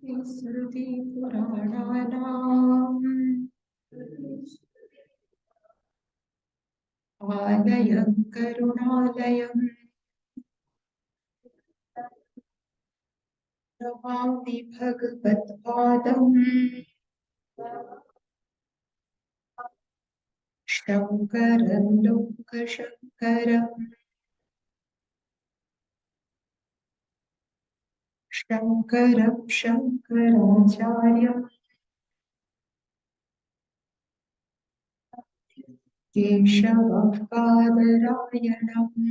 स्मृतिपुराणानाम् आलयं करुणालयं नमामि भगवत्पादम् शङ्करं लोकशङ्करम् शङ्करं शङ्कराचार्यं केशवः बादरायणम्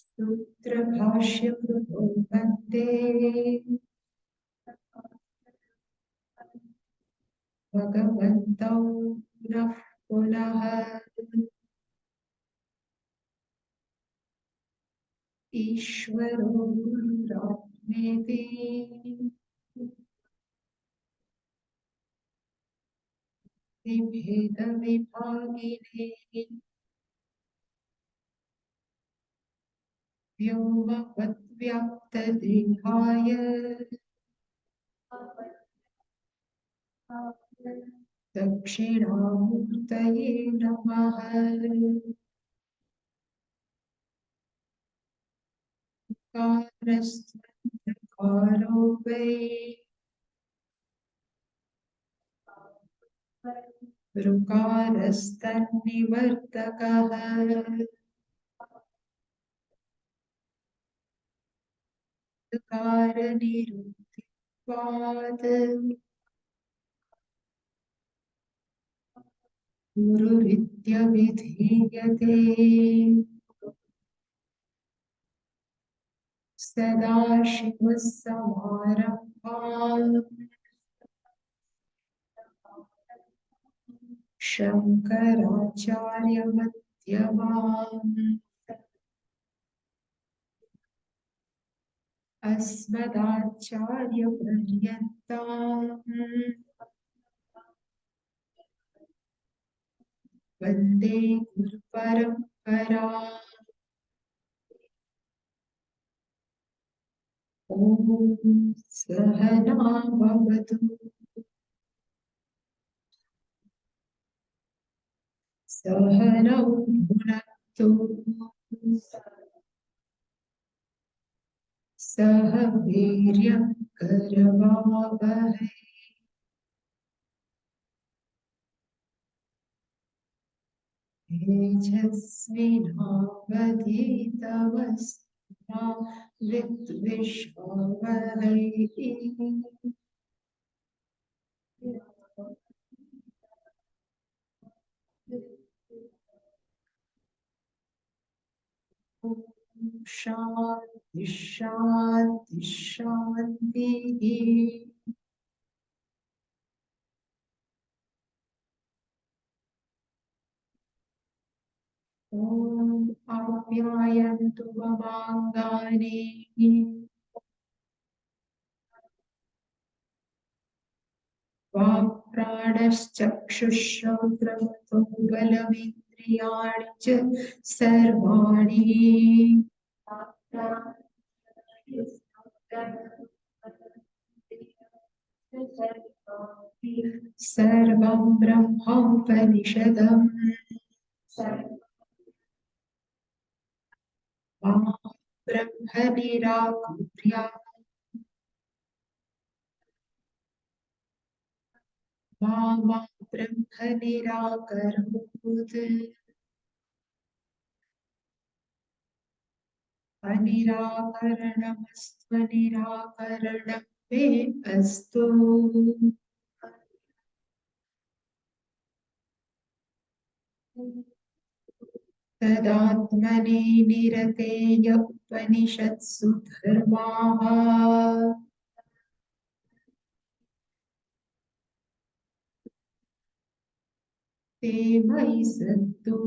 सूत्रभाष्यकृतो वन्दे भगवन्तौ पुनः पुनः ईश्वरो गुरुरात्मेति विभेदविभागिने व्योमवद्व्याप्तदेहाय दक्षिणामूर्तये नमः। कारस्त्वन्धकारो वै ऋकारस्तन्निवर्तकः ऋकारनिरुक्तित्वात् गुरुरित्यभिधीयते सदाशिवसमारम्भाम् शङ्कराचार्यमध्यमाम् अस्मदाचार्यपर्यन्ताम् वन्दे गुरुपरम्पराम्। ॐ सहना भवतु सहनौ भुनक्तु सह वीर्यं करवावहै तेजस्विनावधीतमस्तु मा विद्विषावहै। ॐ शान्ति शान्ति शान्तिः। ॐ आप्यायन्तु ममाङ्गानि वाक्प्राणश्चक्षुश्रोत्रमथो बलमिन्द्रियाणि च सर्वाणि सर्वं ब्रह्मोपनिषदम् मां ब्रह्म निराकुर्यात् मा ब्रह्म निराकरोत् अनिराकरणमस्त्वनिराकरणं मे अस्तु। तदात्मनि निरतेय उपनिषत्सु धर्माः ते मयि सन्तु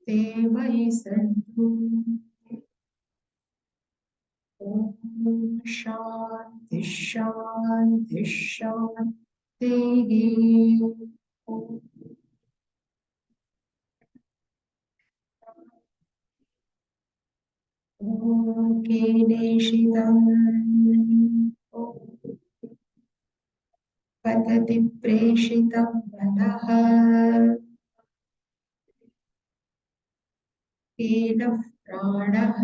ते मयि सन्तु। ॐ शान्ति शान्ति शान्तिः। केनेषितं पतति प्रेषितं मनः केन प्राणः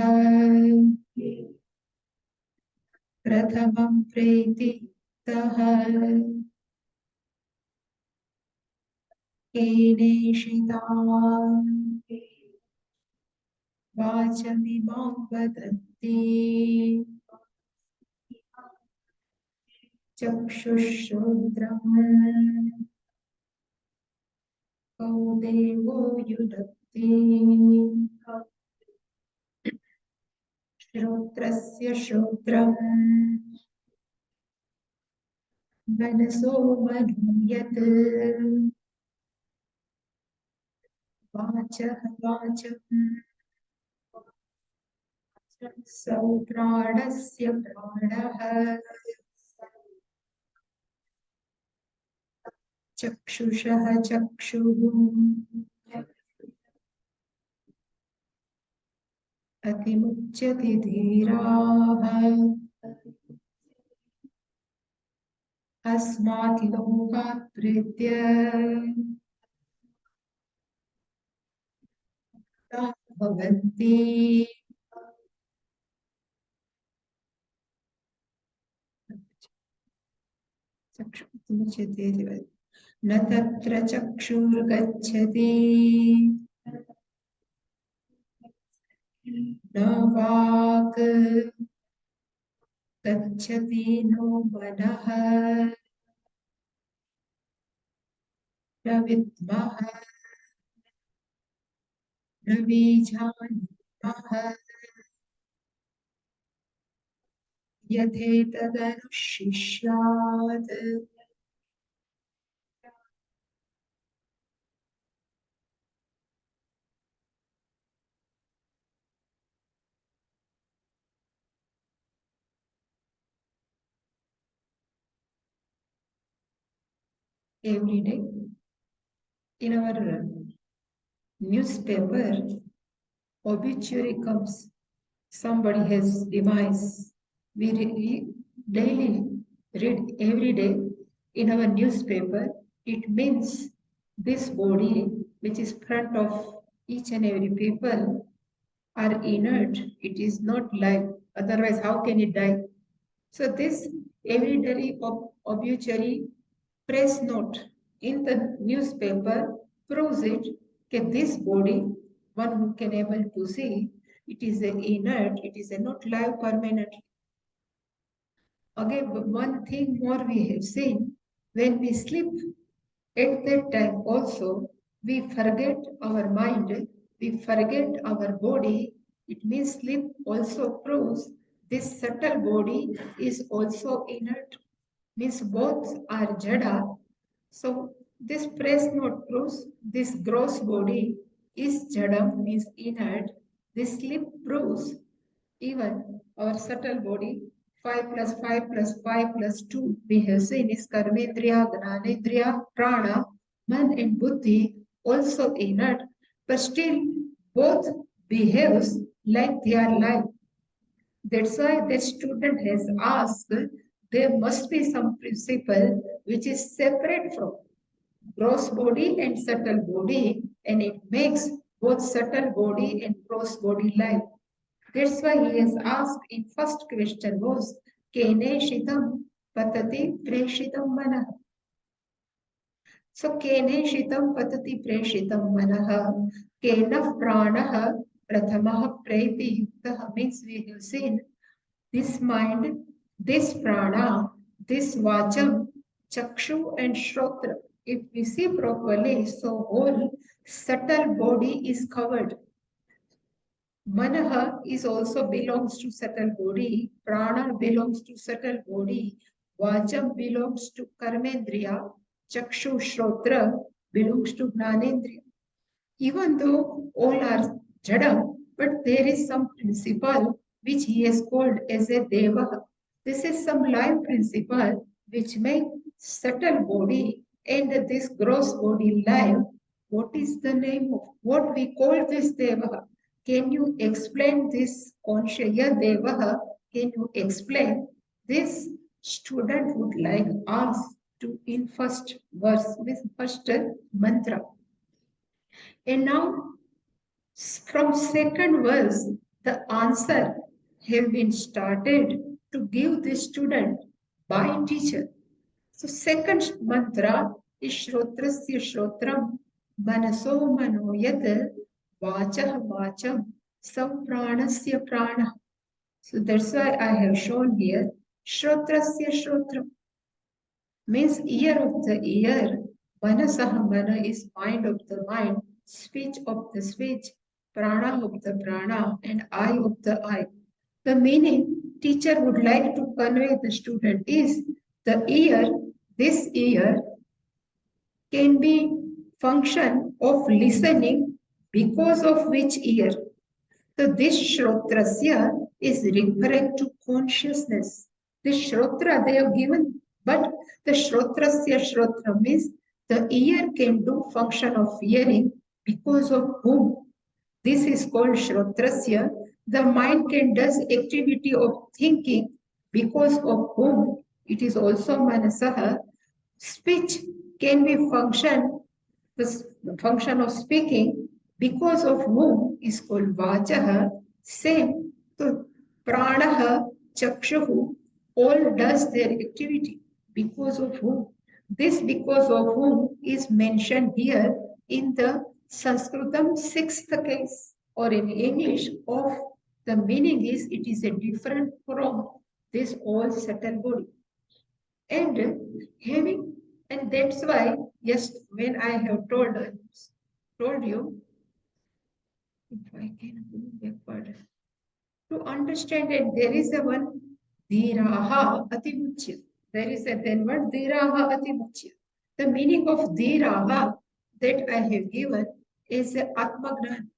प्रथमं प्रेतितः केनेषिताम् वाचमिमां वदन्ति चक्षुश्रोत्रम् कौ देवो युनक्ति श्रोत्रस्य श्रोत्रम् मनसो मनूयत् वाचः वाचम् सौ प्राणस्य प्राणः चक्षुषः चक्षुः अतिमुच्यते धीराः अस्मात् लोकात् प्रीत्य भवन्ति चक्षुमुच्यते न तत्र चक्षुर्गच्छति न वाक् गच्छति नो मनः न विद्मः न बीजानीमः यथेतदनुशिष्यात् every day in our newspaper obituary comes, somebody has demise. We daily read every day in our newspaper. It means this body which is front of each and every people are inert. It is not live, otherwise how can it die? So this everyday obituary press note in the newspaper proves it that this body, one who can able to see, it is a inert, it is a not live permanent. Again, one thing more we have seen, when we sleep, at that time also we forget our mind, we forget our body. It means sleep also proves this subtle body is also inert, means both are jada. So this press note proves this gross body is jadam, means inert. This sleep proves even our subtle body, 5 plus 5 plus 5 plus 2, we have seen is karmendriya, gnanendriya, prana, man and buddhi, also inert, but still both behaves like they are live. That's why the student has asked, there must be some principle which is separate from gross body and subtle body, and it makes both subtle body and gross body live. That's why he has asked in first question was Kene Shitam Patati Preshitam Manah. So Kene Shitam Patati Preshitam Manah Kena Pranaha Prathamaha Preti Yuktaha, means we have seen this mind, this prana, this vacham, chakshu and shrotra. If we see properly, so whole subtle body is covered. Manaha is also belongs to subtle body, prana belongs to subtle body, vacham belongs to karmendriya, chakshu shrotra belongs to gnanendriya. Even though all are jadam, but there is some principle which he has called as a deva. This is some life principle which make subtle body and this gross body live. What is the name of what we call this deva? Can you explain this conscious Devaha? Can you explain this? Student would like ask to in first verse with first mantra. And now from second verse, the answer have been started to give the student by teacher. So second mantra is Shrotrasya Shrotram Manaso Manoyat Vachah Vacham Sampranasya Prana. So that's why I have shown here Shrotrasya Shrotram means ear of the ear. Manasah mana is mind of the mind, speech of the speech, prana of the prana, and eye of the eye. The meaning teacher would like to convey the student is the ear, this ear can be function of listening because of which ear. So this Shrotrasya is referring to consciousness. This Shrotra they have given, but the Shrotrasya Shrotra means the ear can do function of hearing because of whom. This is called Shrotrasya. The mind can does activity of thinking because of whom. It is also Manasaha. Speech can be the function of speaking because of whom is called Vachaha. Same, so Pranaha, Chakshahu, all does their activity because of whom. This because of whom is mentioned here in the Sanskritam sixth case, or in English of the meaning is it is a different from this all subtle body. And having, and that's why, yes, when I have told you, if I can go backward, to understand that there is a one dhiraha atimuchya. There is a then one dhiraha atimuchya. The meaning of dhiraha that I have given is atmagnani.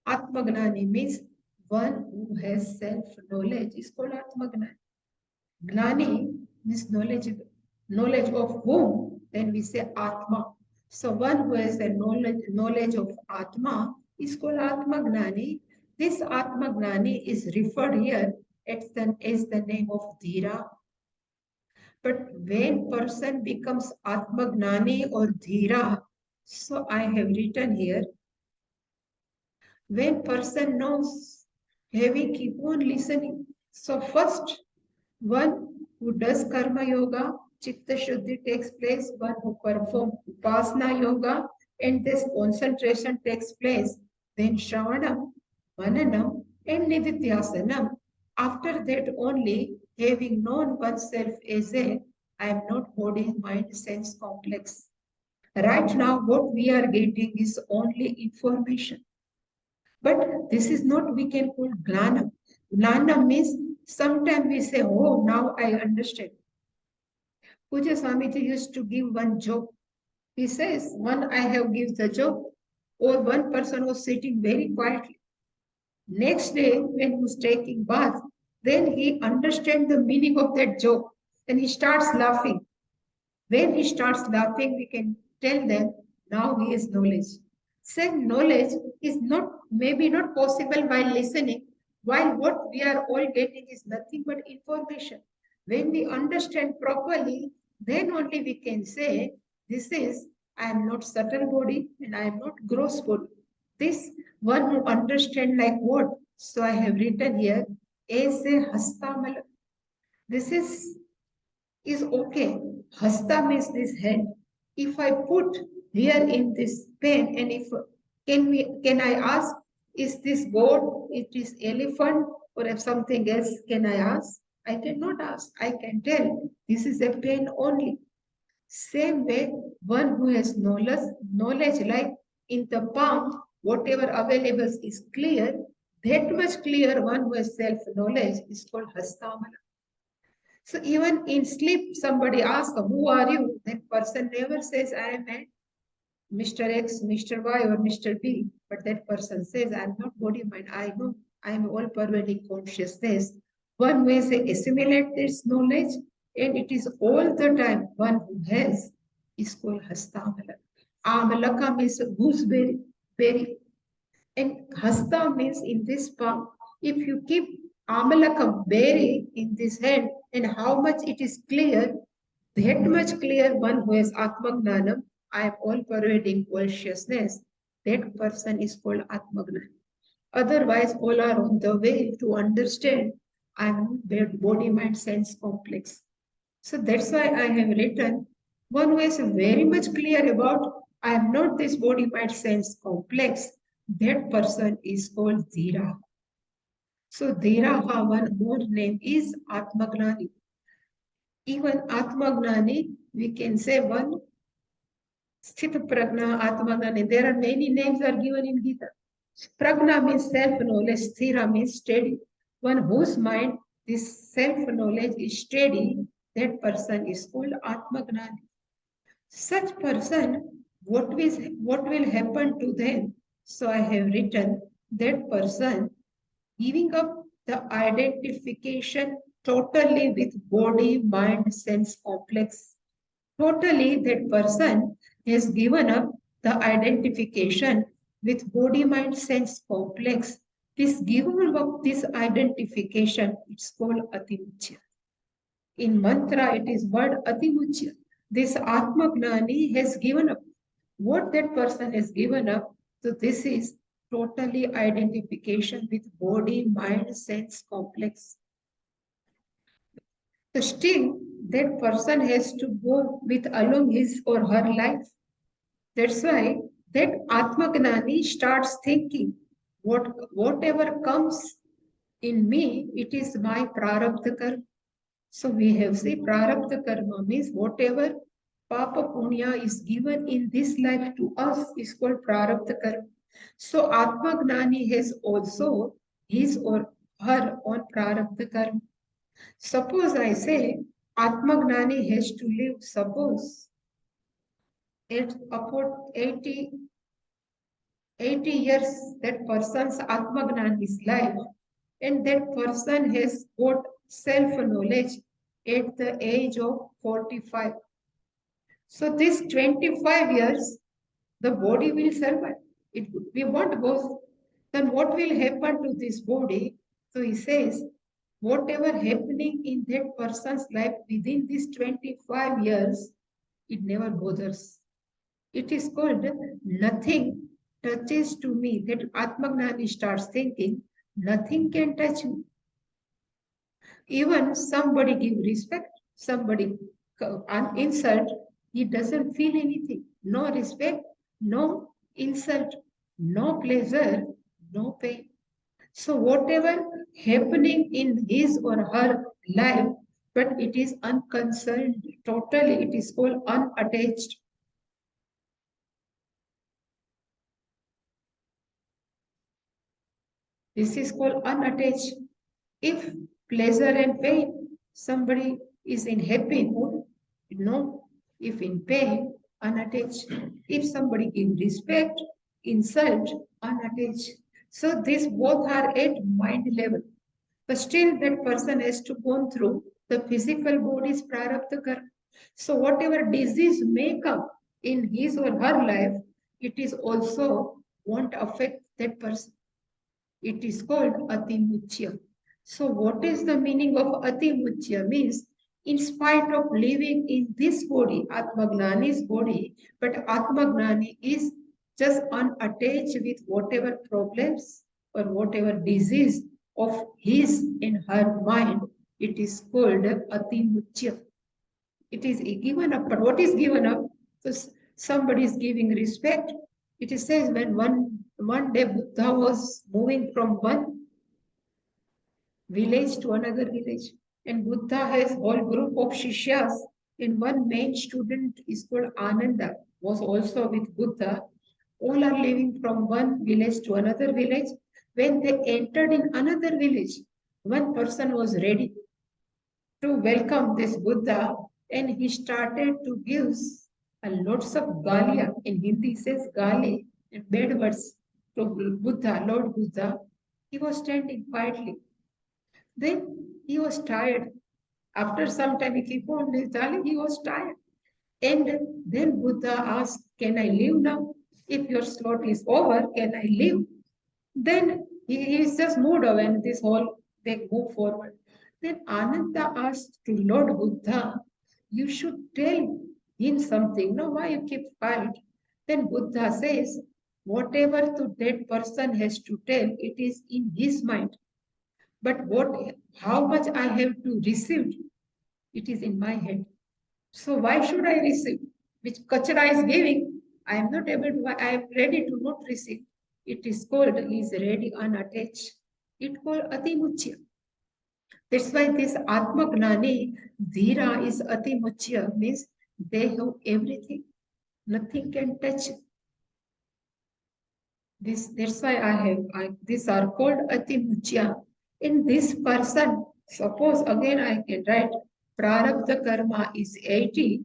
Atmagnani means one who has self-knowledge is called atmagnani. Gnani means knowledge of whom, then we say Atma. So one who has a knowledge of Atma is called Atma Gnani. This Atma Gnani is referred here as the name of Dhira. But when person becomes Atma Gnani or Dhira, so I have written here, when person knows, having keep on listening. So first, one who does karma yoga, chitta shuddhi takes place, one who performs upasana yoga, and this concentration takes place. Then shravanam, mananam, and nididhyasanam. After that only, having known oneself as a, I am not body, mind, sense complex. Right now, what we are getting is only information. But this is not we can call gnana. Gnana means sometimes we say, oh, now I understand. Puja Swamiji used to give one joke. He says, one I have give the joke, or one person was sitting very quietly. Next day, when he was taking bath, then he understands the meaning of that joke and he starts laughing. When he starts laughing, we can tell them now he has knowledge. Same knowledge is not maybe not possible while listening, while what we are all getting is nothing but information. When we understand properly, then only we can say, this is, I am not subtle body and I am not gross body. This one who understand like what? So I have written here, as a hastamala. This is okay. Hasta means this hand. If I put here in this pen and if can I ask, is this goat, it is elephant, or if something else can I ask? I cannot ask. I can tell this is a pen only. Same way, one who has knowledge like in the palm, whatever available is clear, that much clear one who has self-knowledge is called hastamala. So even in sleep, somebody asks, who are you? That person never says, I am a Mr. X, Mr. Y, or Mr. B. But that person says, I am not body mind. I know I am all pervading consciousness. One way to assimilate this knowledge, and it is all the time one who has is called Hastamala. Amalaka means gooseberry, berry. And hasta means in this palm. If you keep amalakam berry in this hand, and how much it is clear, that much clear one who has Atmagnanam, I am all pervading consciousness, that person is called Atmagnan. Otherwise, all are on the way to understand I am body, mind, sense complex. So that's why I have written one who is very much clear about I am not this body, mind, sense complex. That person is called Dhira. So Dhira, one more name is Atmagnani. Even Atmagnani, we can say one Sthita Pragna, Atmagnani. There are many names are given in Gita. Pragna means self-knowledge, Sthira means steady. One whose mind, this self-knowledge is steady, that person is called Atmagnani. Such person, what will happen to them? So I have written that person giving up the identification totally with body, mind, sense complex. Totally, that person has given up the identification with body, mind, sense complex. This giving up this identification, it's called atimuchya. In mantra, it is word atimuchya. This Atmagnani has given up. What that person has given up, so this is totally identification with body, mind, sense complex. So still, that person has to go with along his or her life. That's why that Atmagnani starts thinking, whatever comes in me, it is my prarabdha karma. So we have said prarabdha karma means whatever papa punya is given in this life to us is called prarabdha karma. So Atmagnani has also his or her own prarabdha karma. Suppose I say Atmagnani has to live, suppose at about 80 years that person's Atmagnani's life, and that person has got self-knowledge at the age of 45. So this 25 years, the body will survive. We won't go. Then what will happen to this body? So he says, whatever happening in that person's life within these 25 years, it never bothers. It is called nothing touches to me. That Atmagnani starts thinking, nothing can touch me. Even somebody give respect, somebody insult, he doesn't feel anything. No respect, no insult, no pleasure, no pain. So whatever happening in his or her life, but it is unconcerned, totally, it is called unattached. This is called unattached. If pleasure and pain, somebody is in happy mood, no. If in pain, unattached. If somebody gives respect, insult, unattached. So these both are at mind level. But still that person has to go through the physical body's prarabdha karma. So whatever disease may come in his or her life, it is also won't affect that person. It is called atimuchya. So what is the meaning of atimuchya? Means in spite of living in this body, Atmagnani's body, but Atmagnani is just unattached with whatever problems or whatever disease of his in her mind. It is called atimuchya. It is given up. But what is given up? So somebody is giving respect. It is says when one day Buddha was moving from one village to another village, and Buddha has whole group of shishyas. And one main student is called Ananda, was also with Buddha. All are living from one village to another village. When they entered in another village, one person was ready to welcome this Buddha, and he started to give a lots of galia. In Hindi says gali and bad words to Buddha, Lord Buddha. He was standing quietly. Then he was tired. After some time, he kept on telling he was tired. And then Buddha asked, can I leave now? If your slot is over, can I leave? Then he is just moved away and this whole, they move forward. Then Ananda asked to Lord Buddha, you should tell him something. No, why you keep quiet? Then Buddha says, whatever the dead person has to tell, it is in his mind. But how much I have to receive, it is in my head. So why should I receive? Which Kachara is giving, I am not able to, I am ready to not receive. It is called, is ready unattached. It called Atimuchya. That's why this Atma Gnani, Dhira is Atimuchya, means they have everything. Nothing can touch. That's why these are called Atimuchya. In this person, suppose again I can write, Prarabdha Karma is 80,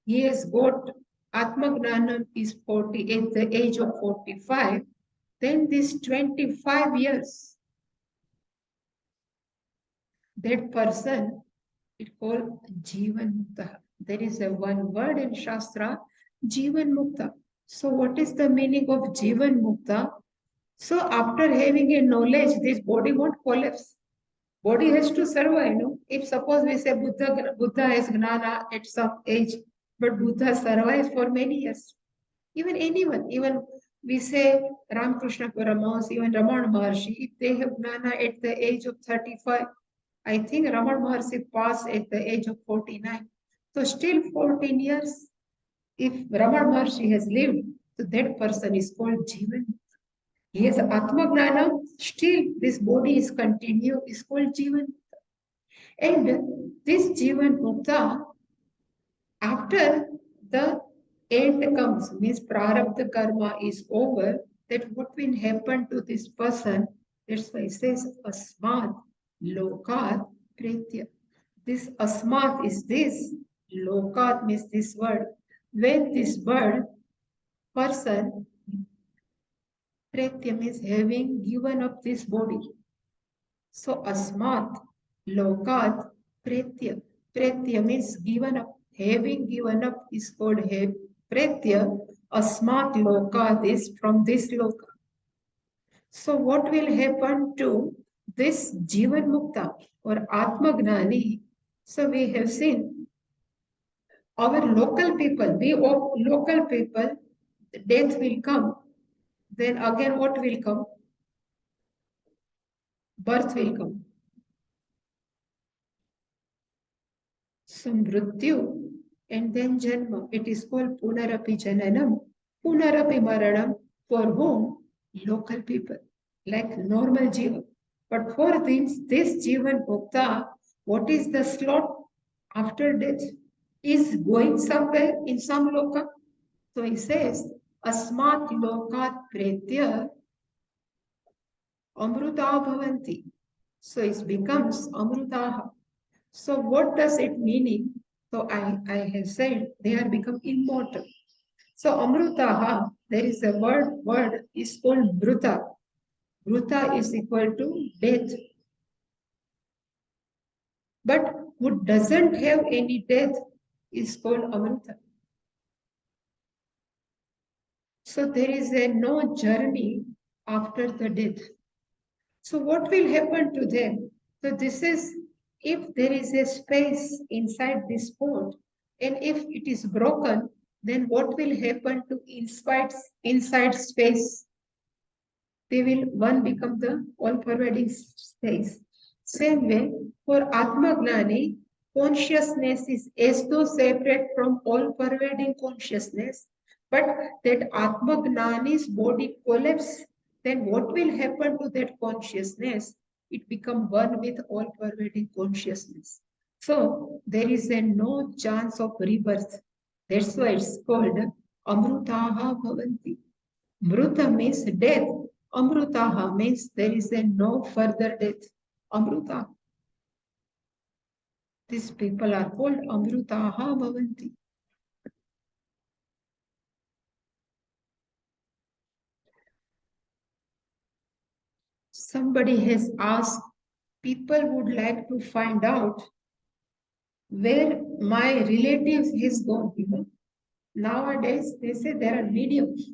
he has got Atmagnanam is 40 at the age of 45, then this 25 years, that person is called Jivan Mukta. There is a one word in Shastra, Jivan Mukta. So what is the meaning of Jivan Mukta? So after having a knowledge, this body won't collapse. Body has to survive. No? If suppose we say Buddha has gnana at some age, but Buddha survives for many years. Even anyone, even we say Ramakrishna Paramahansa, even Ramana Maharshi, if they have gnana at the age of 35, I think Ramana Maharshi passed at the age of 49. So still 14 years, if Ramana Maharshi has lived, so that person is called Jivan. He has Atma Gnana, still this body is continued, is called Jivan. And this Jivan Mukta, after the end comes, means prarabdha karma is over, that what will happen to this person, that's why it says asmat lokat pritya. This asmat is this, lokat means this word. When this word, person, pritya means having given up this body. So asmat lokat pritya. Pritya means given up. Having given up is called pritya. Asmat lokat is from this loka. So what will happen to this Jivan Mukta or Atma Gnani? So we have seen our local people, local people, death will come. Then again what will come? Birth will come. So mrityu and then janma. It is called punarapi jananam, punarapi maranam. For whom? Local people, like normal jiva. But for this jivan bhokta, what is the slot after death? Is going somewhere in some loka. So he says, asmat lokat pretya amruta bhavanti. So it becomes amrutaha. So what does it mean? So I have said they are become immortal. So amrutaha, there is a word is called bruta. Bruta is equal to death. But who doesn't have any death is called amruta. So there is a no journey after the death. So what will happen to them? So this is if there is a space inside this port and if it is broken, then what will happen to inside space? They will one become the all-pervading space. Same way, for Atma Gnani, consciousness is as though separate from all-pervading consciousness, but that Atma Gnani's body collapses, then what will happen to that consciousness? It becomes one with all-pervading consciousness. So there is a no chance of rebirth. That's why it's called Amrutaha Bhavanti. Mruta means death. Amrutaha means there is a no further death. Amruta. These people are called Amrutaha Bhavanti. Somebody has asked, people would like to find out where my relatives is gone. Nowadays, they say there are mediums.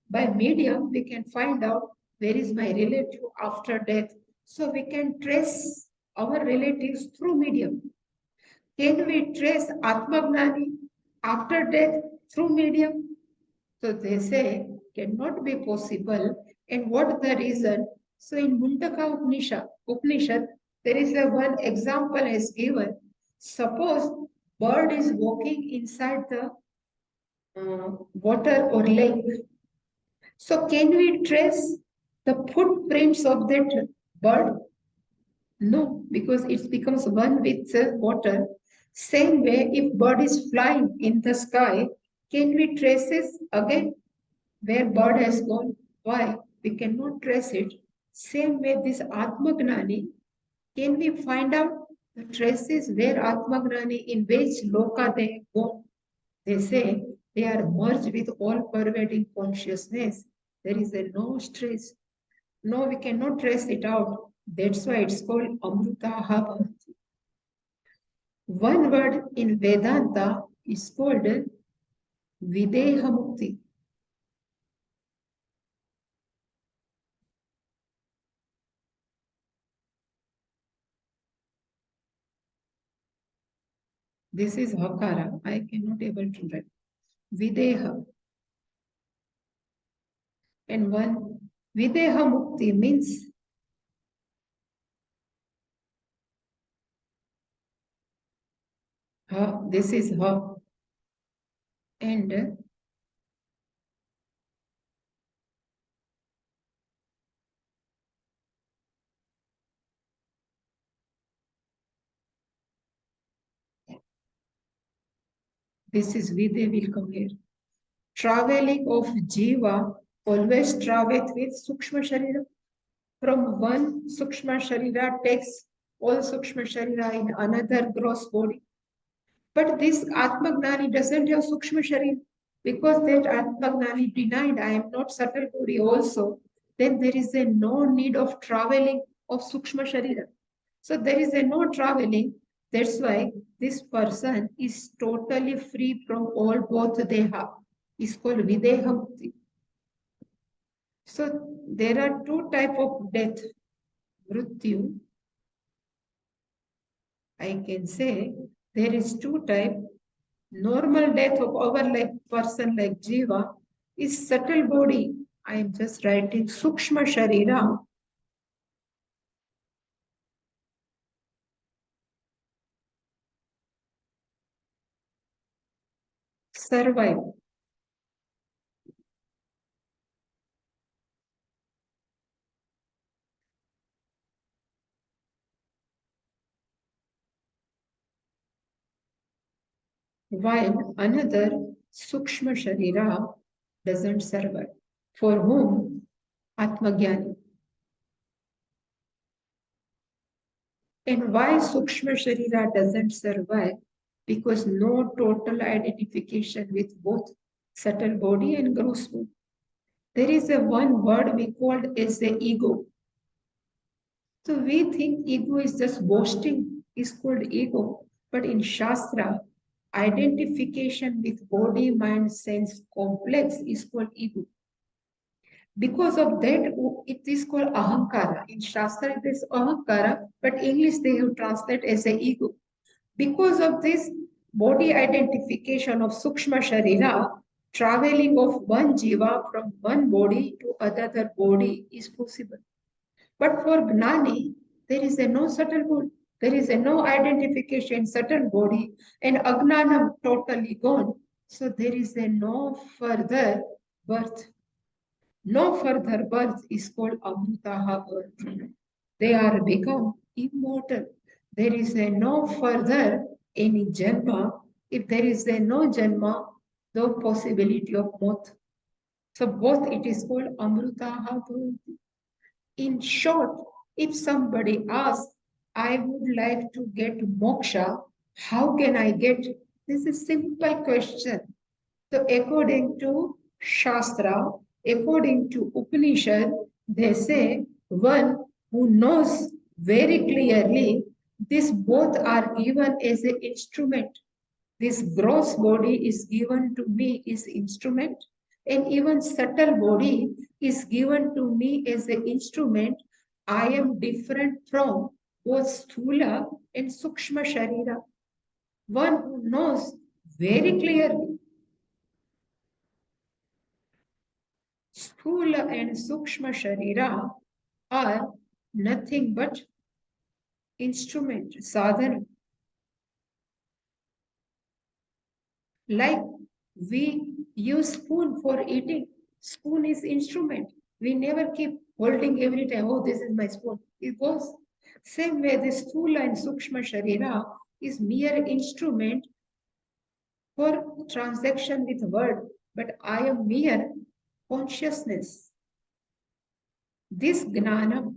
By medium, we can find out where is my relative after death? So we can trace our relatives through medium. Can we trace Atmagnani after death through medium? So they say cannot be possible. And what the reason? So in Mundaka Upanishad, there is a one example is given. Suppose bird is walking inside the water or lake. So can we trace the footprints of that bird? No, because it becomes one with the water. Same way, if bird is flying in the sky, can we trace it again where bird has gone? Why? We cannot trace it. Same way, this Atmagnani, can we find out the traces where Atmagnani, in which loka they have gone? They say they are merged with all pervading consciousness. There is a no trace. No, we cannot trace it out. That's why it's called Amrutaha Bhavanti. One word in Vedanta is called Videha Mukti. This is Hakara. I cannot able to write. Videha. And one Videha Mukti means ha. This is ha. And this is Vide will come here. Traveling of Jiva always travels with Sukshma Sharira. From one Sukshma Sharira takes all Sukshma Sharira in another gross body. But this Atmagnani doesn't have Sukshma Sharira because that Atmagnani denied I am not subtle body also. Then there is a no need of traveling of Sukshma Sharira. So there is a no traveling. That's why this person is totally free from all both deha. It's called Videha Mukti. So there are two type of death. Mrityu, I can say there is two type. Normal death of our like person like Jiva is subtle body. I am just writing Sukshma Sharira. Survive. While another Sukshma Sharira doesn't survive. For whom? Atmagyani. And why Sukshma Sharira doesn't survive? Because no total identification with both subtle body and gross body. There is a one word we called as the ego. So we think ego is just boasting, is called ego. But in Shastra, identification with body, mind, sense complex is called ego. Because of that, it is called ahankara. In Shastra, it is ahankara, but English they have translated as a ego. Because of this body identification of Sukshma Sharira, traveling of one jiva from one body to another body is possible. But for Gnani, there is a no subtle body. There is a no identification subtle body and Agnanam totally gone. So there is a no further birth. No further birth is called Amrutaha birth. They are become immortal. There is a no further any Janma. If there is a no Janma, no possibility of moth. So both it is called Amrutaha birth. In short, if somebody asks, I would like to get moksha, how can I get? This is a simple question. So according to Shastra, according to Upanishad, they say one who knows very clearly this both are given as an instrument. This gross body is given to me is instrument, and even subtle body is given to me as an instrument, I am different from both Sthula and Sukshma Sharira. One who knows very clearly Sthula and Sukshma Sharira are nothing but instrument, sadhana. Like we use spoon for eating. Spoon is instrument. We never keep holding every time, oh, this is my spoon. It goes. Same way, this Sthula and Sukshma Sharira is mere instrument for transaction with word, but I am mere consciousness. This gnanam,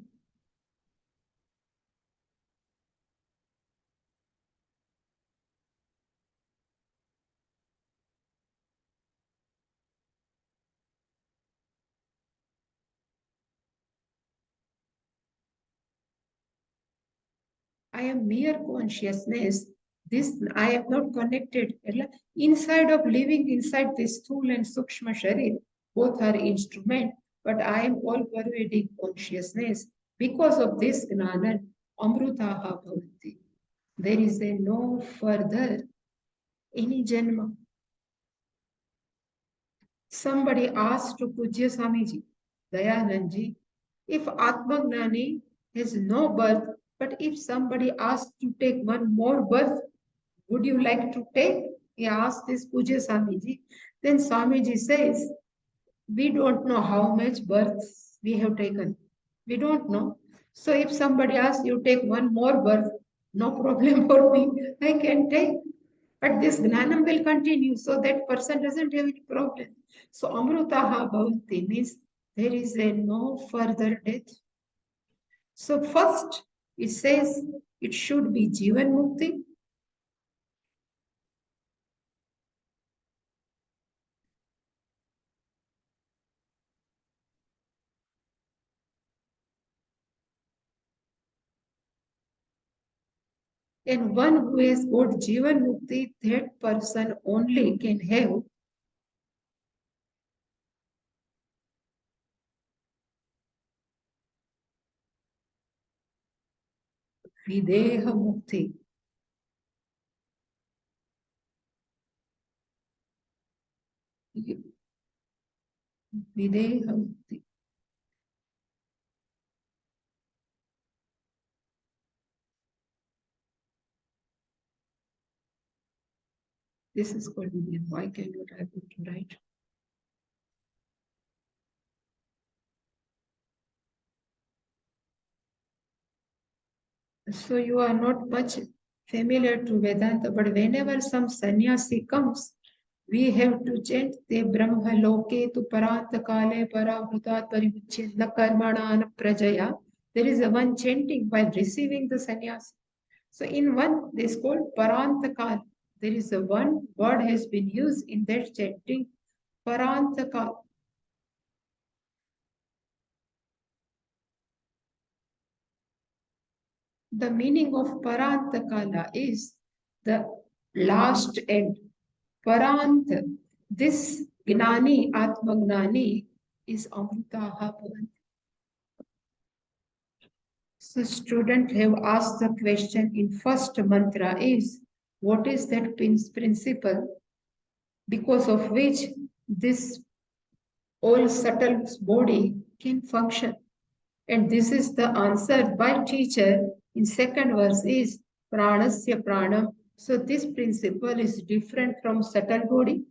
I am mere consciousness. This I am not connected. Inside of living inside this Sthula and Sukshma Sharir, both are instrument, but I am all pervading consciousness. Because of this Gnanan, Amrutaha Bhavanti. There is a no further any Janma. Somebody asked to Pujya Swamiji, Dayanandji, if Atmagnani has no birth, but if somebody asks to take one more birth, would you like to take? He asked this Pujya Swamiji. Then Swamiji says, we don't know how much births we have taken. We don't know. So if somebody asks you take one more birth, no problem for me. I can take. But this gnanam will continue, so that person doesn't have any problem. So amrutaha bhavanti means there is a no further death. So first it says it should be jivan mukti. And one who has got jivan mukti, that person only can have videha mukti. Videha mukti. This is called videha. Why cannot I able to write? So you are not much familiar to Vedanta, but whenever some sannyasi comes, we have to chant Te Brahma Loke tu Paranta Kale Paravrutat Parimuchyena Karmana Prajaya. There is a one chanting while receiving the sannyasi. So in one, this is called Parantakal. There is a one word has been used in that chanting, Parantakal. The meaning of Parantakala is the last end. Parant, this Gnani, Atma Gnani is Amrutaha Bhavanti. So students have asked the question in first mantra is, what is that principle because of which this all subtle body can function? And this is the answer by teacher in second verse is pranasya pranam. So this principle is different from subtle body.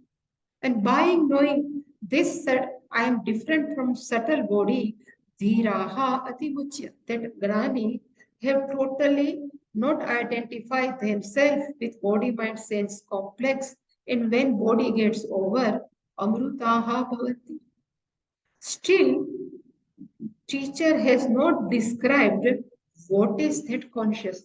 And by knowing this, that I am different from subtle body, dhiraha atimuchya, that Gnani have totally not identified themselves with body, mind, sense complex. And when body gets over, amrutaha bhavati. Still, teacher has not described what is that consciousness.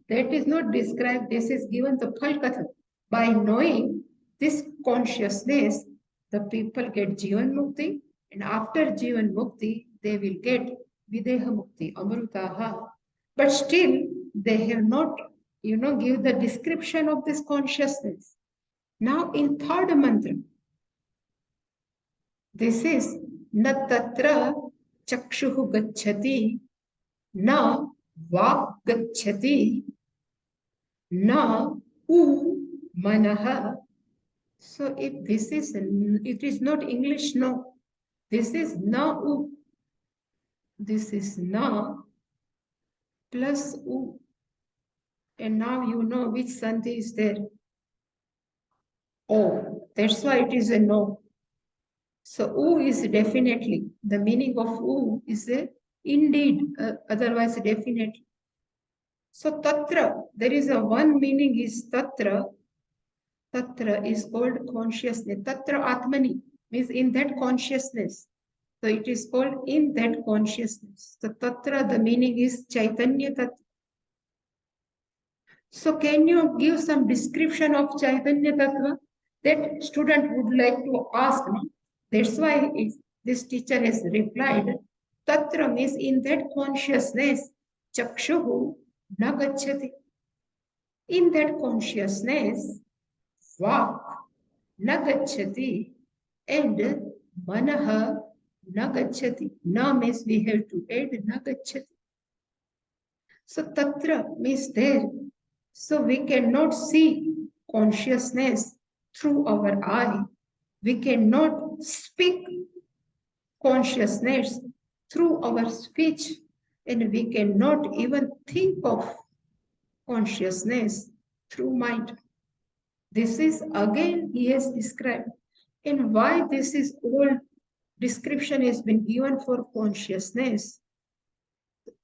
That is not described. This is given the Phalkatha. By knowing this consciousness, the people get Jivan Mukti, and after Jivan Mukti, they will get Videha Mukti, Amrutaha. But still, they have not, give the description of this consciousness. Now, in third mantra, this is न तत्र चक्षुः गच्छति, न वाक् गच्छति, न उ मनः. So if this is, it is not English, no. This is na u. This is na plus u. And now you know which sandhi is there. O. That's why it is a no. So u is definitely, the meaning of u is a indeed, otherwise definitely. So tatra, there is a one meaning is tatra. Tatra is called consciousness. Tatra atmani means in that consciousness. So it is called in that consciousness. So tatra, the meaning is chaitanya tattva. So can you give some description of chaitanya tattva? That student would like to ask. No? That's why this teacher has replied. Tatra means in that consciousness. Chakshuhu na gacchati. In that consciousness, vak na gacchati and manaha na gacchati. Na means we have to add na gacchati. So tatra means there. So we cannot see consciousness through our eye. We cannot speak consciousness through our speech. And we cannot even think of consciousness through mind. This is again he has described. And why this is all description has been given for consciousness,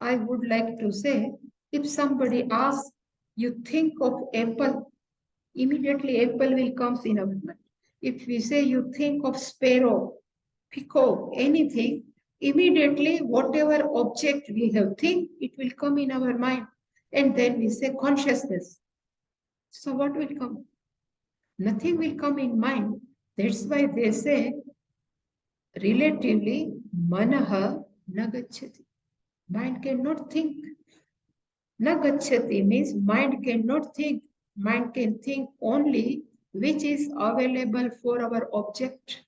I would like to say, if somebody asks, you think of apple, immediately apple will come in our mind. If we say you think of sparrow, peacock, anything, immediately whatever object we have think, it will come in our mind. And then we say consciousness. So what will come? Nothing will come in mind. That's why they say, relatively, manaha nagachati. Mind cannot think. Nagachati means mind cannot think. Mind can think only which is available for our object.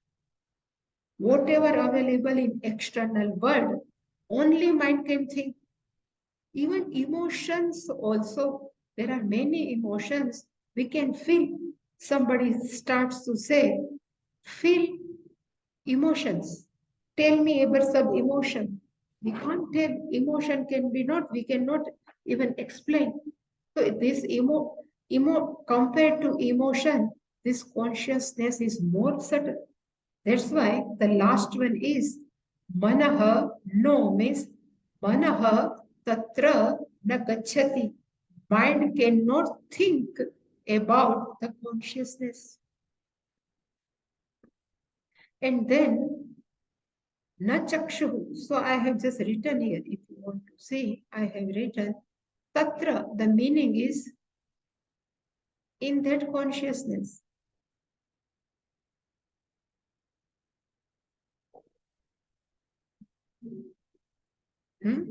Whatever available in external world, only mind can think. Even emotions also, there are many emotions we can feel. Somebody starts to say, feel emotions. Tell me about some emotion. We can't tell. Emotion can be not, we cannot even explain. So this compared to emotion, this consciousness is more subtle. That's why the last one is manaha, no means manaha tatra na gacchati. Mind cannot think about the consciousness. And then na chakshuhu. So I have just written here. If you want to see, I have written tatra. The meaning is in that consciousness. Hmm?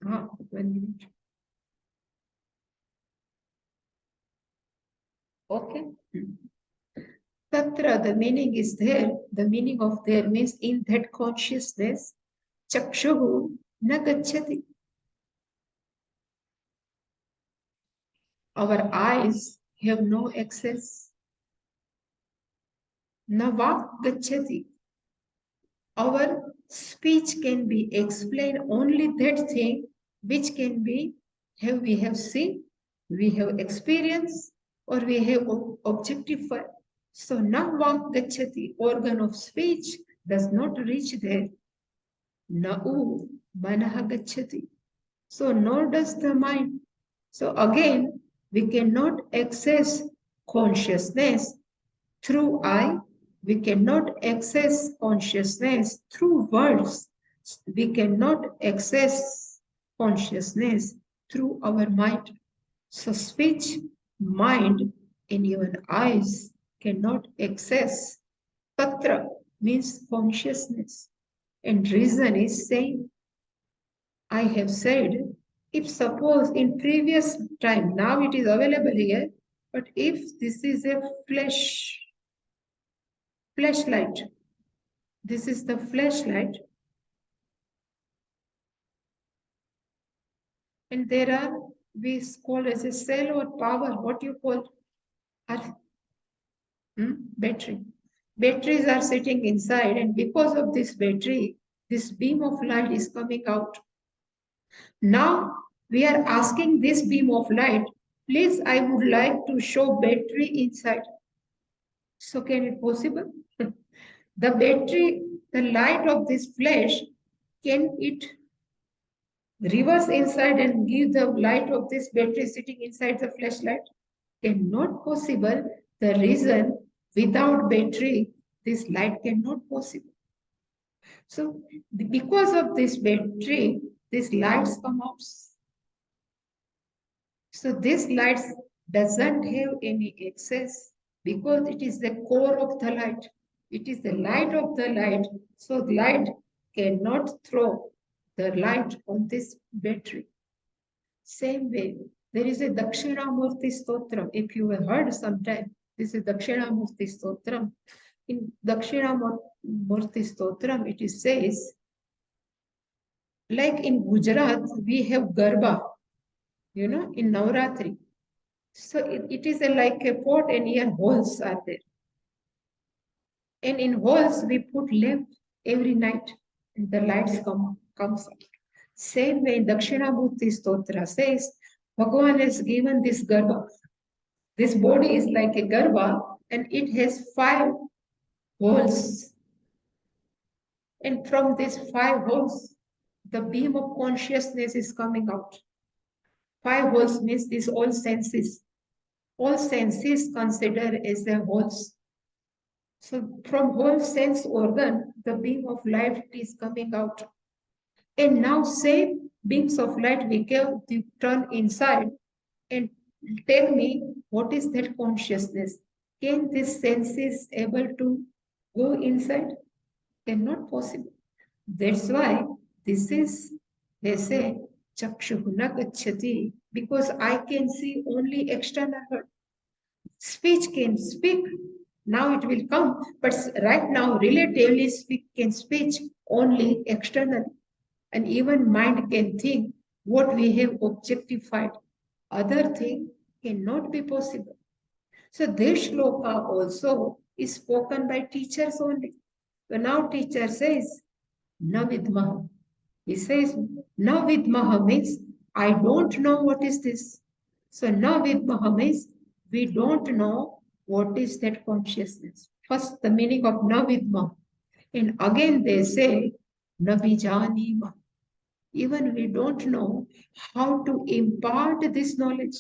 1 minute. Okay. Tatra, the meaning is there. The meaning of there means in that consciousness. Chakshuhu na gacchati. Our eyes have no access. Na vak gacchati. Our speech can be explained only that thing which can be we have seen, we have experienced, or we have objectified. So na vak gacchati, organ of speech, does not reach there. Na u manah gacchati. So nor does the mind. So again, we cannot access consciousness through eye. We cannot access consciousness through words. We cannot access consciousness through our mind. So speech, mind, and even eyes cannot access. Tatra means consciousness. And reason is saying, I have said, if suppose in previous time, now it is available here, but if this is a flashlight, This is the flashlight. And there are, we call as a cell or power, what you call, are, battery. Batteries are sitting inside, and because of this battery, this beam of light is coming out. Now we are asking this beam of light, please, I would like to show battery inside. So can it possible? The battery, the light of this flash, can it reverse inside and give the light of this battery sitting inside the flashlight? Cannot possible. The reason, without battery, this light cannot possible. So because of this battery, these lights come out. So this light doesn't have any excess because it is the core of the light. It is the light of the light. So the light cannot throw the light on this battery. Same way, there is a Dakshinamurti Stotram. If you have heard sometime, this is Dakshinamurti Stotram. In Dakshinamurti Stotram, it is says, like in Gujarat, we have Garba, in Navratri. So it is like a pot and here holes are there. And in holes, we put lamp every night and the lights comes out. Same way, Dakshinamurti Stotra says, Bhagavan has given this Garba. This body is like a Garba and it has 5 holes. And from these 5 holes, the beam of consciousness is coming out. 5 holes means these all senses. All senses considered as the holes. So from whole sense organ, the beam of light is coming out. And now same beams of light we can turn inside and tell me what is that consciousness? Can this senses able to go inside? Cannot possible. That's why this is, they say, chakshuhuna gacchati, because I can see only external world. Speech can speak. Now it will come, but right now, relatively can speak only external. And even mind can think what we have objectified. Other thing cannot be possible. So this shloka also is spoken by teachers only. So now teacher says, na vidmaha. He says, na vidmaha means I don't know what is this. So na vidmaha means we don't know what is that consciousness. First, the meaning of na vidmaha. And again they say, na vijanima. Even we don't know how to impart this knowledge.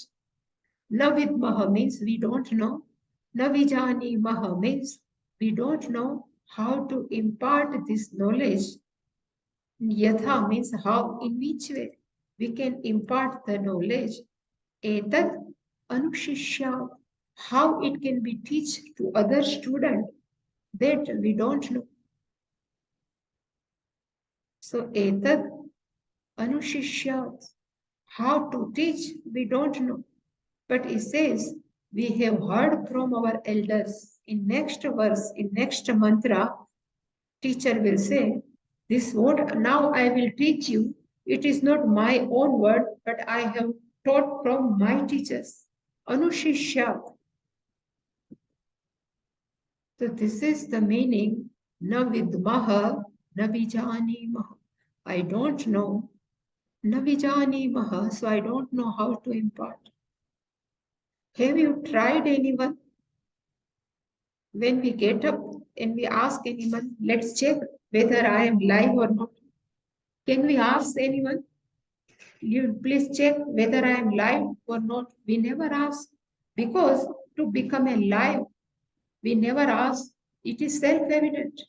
Na vidmaha means we don't know. Na vijanimaha means we don't know how to impart this knowledge. Yatha means how, in which way we can impart the knowledge. Etat anushishya, how it can be taught to other students, that we don't know. So etat anushishya, how to teach, we don't know. But it says, we have heard from our elders. In next verse, in next mantra, teacher will say, this what now I will teach you. It is not my own word, but I have taught from my teachers. Anushishya. So this is the meaning, na vidmaha, na vijanimaha. I don't know, na vijanimaha, so I don't know how to impart. Have you tried anyone? When we get up and we ask anyone, let's check whether I am live or not. Can we ask anyone? You please check whether I am live or not. We never ask because to become alive, we never ask. It is self-evident.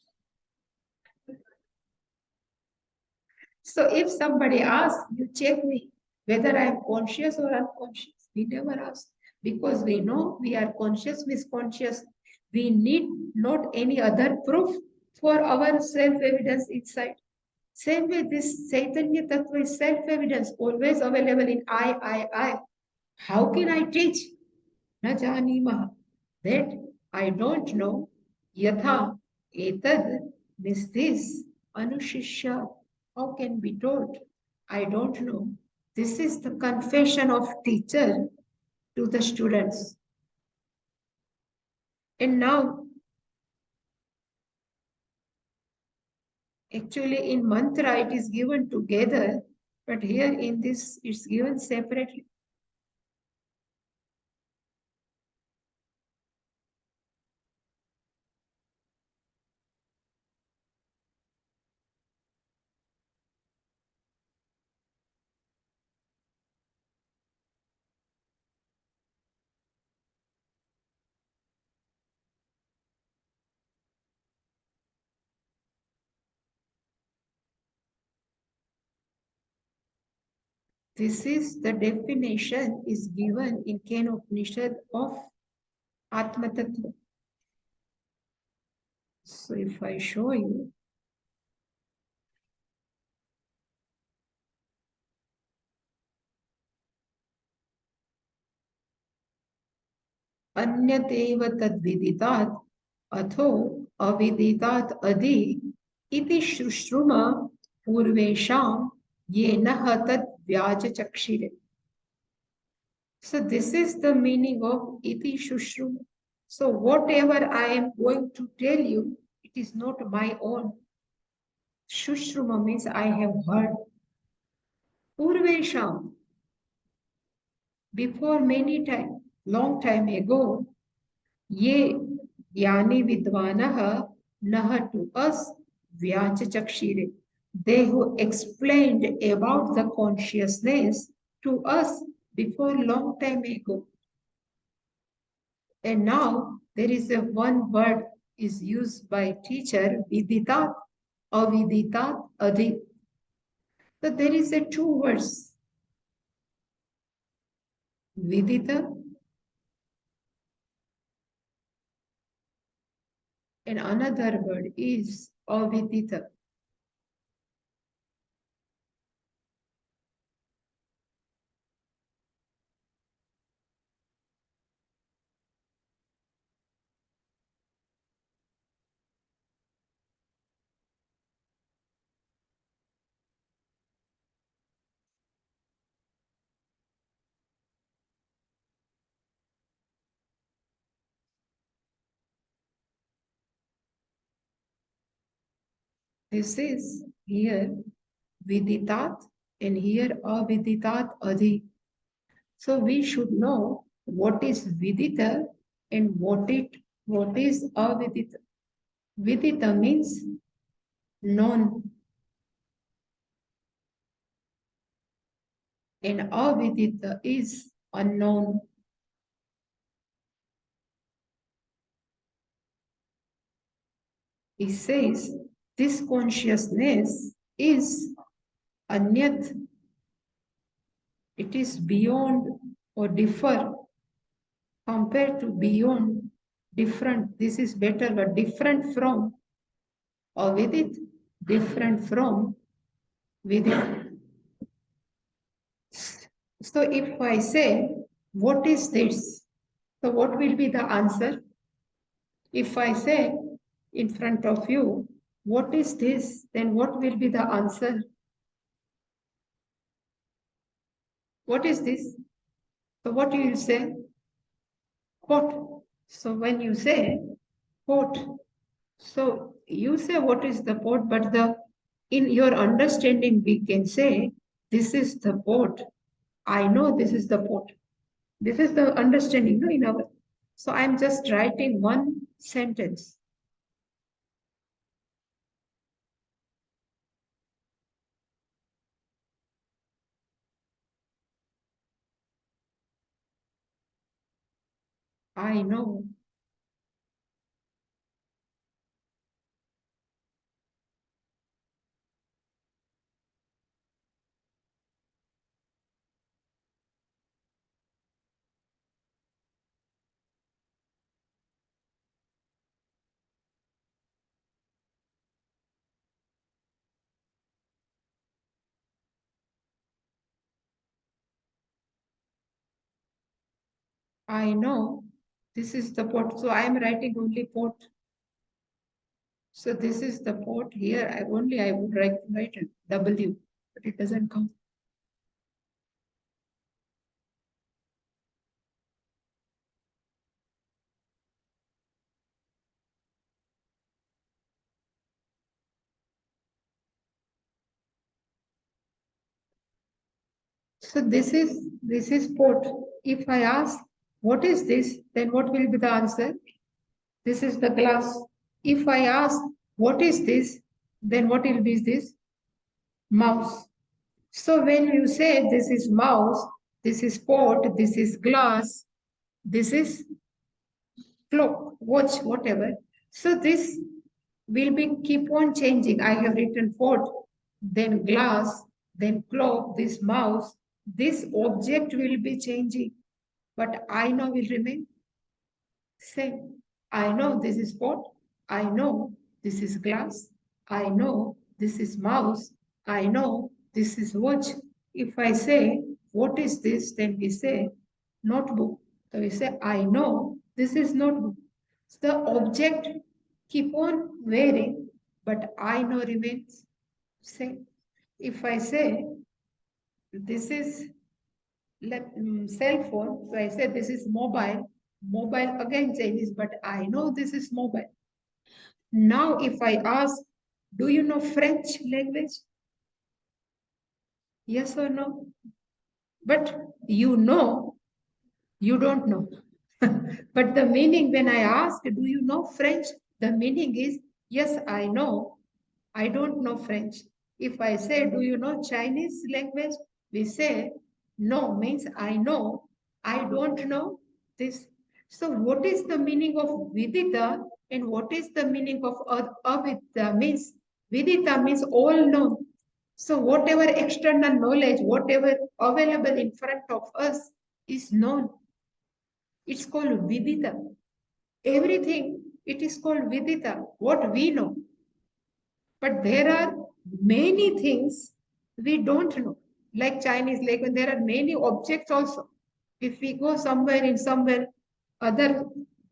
So if somebody asks, you check me whether I am conscious or unconscious. We never ask because we know we are conscious, misconscious. We need not any other proof for our self-evidence inside. Same way, this Chaitanya Tattva is self-evidence, always available in I. How can I teach? Na jani maha. That I don't know. Yatha etad Miss this, Anushishya, how can be taught? I don't know. This is the confession of teacher to the students. And now, actually in mantra it is given together, but here in this it's given separately. This is the definition is given in Kenopanisad of Atma Tattva. So if I show you, अन्यतेव तद्विदितात् अथो अविदितात् अधि इति शुश्रुम पूर्वेषां येनः तद् व्याजचक्षिरे. So this is the meaning of iti shushrum. So whatever I am going to tell you, it is not my own. Shushruma means I have heard. Purvesham, before many time, long time ago, ye jnani vidvanaha naha to us vyachachakshire. They who explained about the consciousness to us before long time ago. And now there is a one word is used by teacher, viditat, aviditat, adhi. So there is a two words, vidita and another word is avidita. This is here viditat and here aviditat adhi. So we should know what is vidita and what is avidita. Vidita means known and avidita is unknown. He says this consciousness is anyat. It is beyond or differ compared to beyond, different. This is better, but different from or with it, different from with it. So if I say, what is this? So what will be the answer? If I say in front of you, what is this? Then what will be the answer? What is this? So what you will say? Pot. So when you say pot, so you say what is the pot, but the in your understanding we can say this is the pot. I know this is the pot. This is the understanding, no, in our. So I'm just writing one sentence. I know. I know. This is the pot. So I'm writing only pot. So this is the port here. I would write a W, but it doesn't come. So this is port. If I ask what is this, then what will be the answer? This is the glass. If I ask what is this, then what will be this? Mouse. So when you say this is mouse, this is pot, this is glass, this is clock, watch, whatever. So this will be keep on changing. I have written pot, then glass, then clock, this mouse. This object will be changing, but I know will remain same. I know this is pot. I know this is glass. I know this is mouse. I know this is watch. If I say, what is this? Then we say, notebook. So we say, I know this is notebook. So the object keep on varying, but I know remains same. If I say, this is cell phone, so I say this is mobile. Mobile again changes, but I know this is mobile. Now, if I ask, do you know French language? Yes or no? But you don't know. But the meaning when I ask, do you know French? The meaning is, yes, I know. I don't know French. If I say, do you know Chinese language? We say, no, means I know. I don't know this. So what is the meaning of Vidita and what is the meaning of Avidya? Means Vidita means all known. So whatever external knowledge, whatever available in front of us is known. It's called Vidita. Everything, it is called Vidita, what we know. But there are many things we don't know. Like Chinese, like when there are many objects also. If we go somewhere other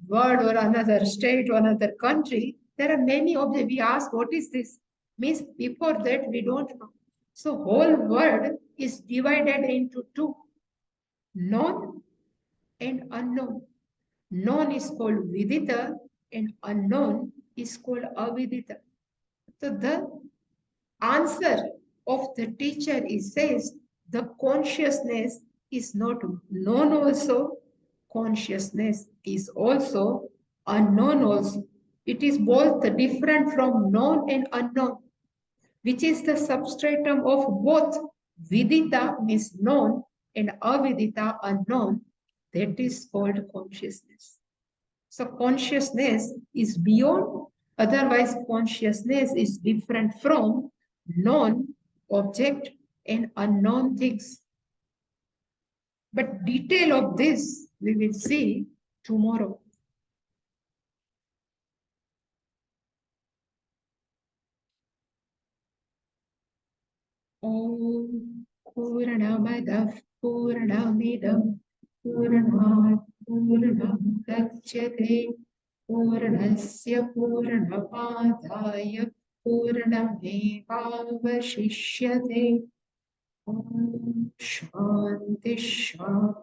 world or another state or another country, there are many objects. We ask, what is this? Means before that we don't know. So whole world is divided into two, known and unknown. Known is called Vidita and unknown is called Avidita. So the answer of the teacher is says the consciousness is not known also, consciousness is also unknown also. It is both different from known and unknown, which is the substratum of both. Vidita means known and avidita unknown. That is called consciousness. So consciousness is beyond, otherwise consciousness is different from known object and unknown things. But detail of this we will see tomorrow. Om Purnamadah Purnamidam Purnat Purnam Gacchate Purnasya Purnamadaya Purnamevavashishyate. Om Shanti Shanti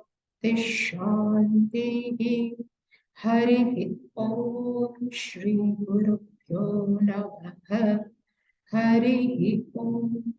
Shanti. Hari Om Shri Guru Pyo Namaha. Hari Om.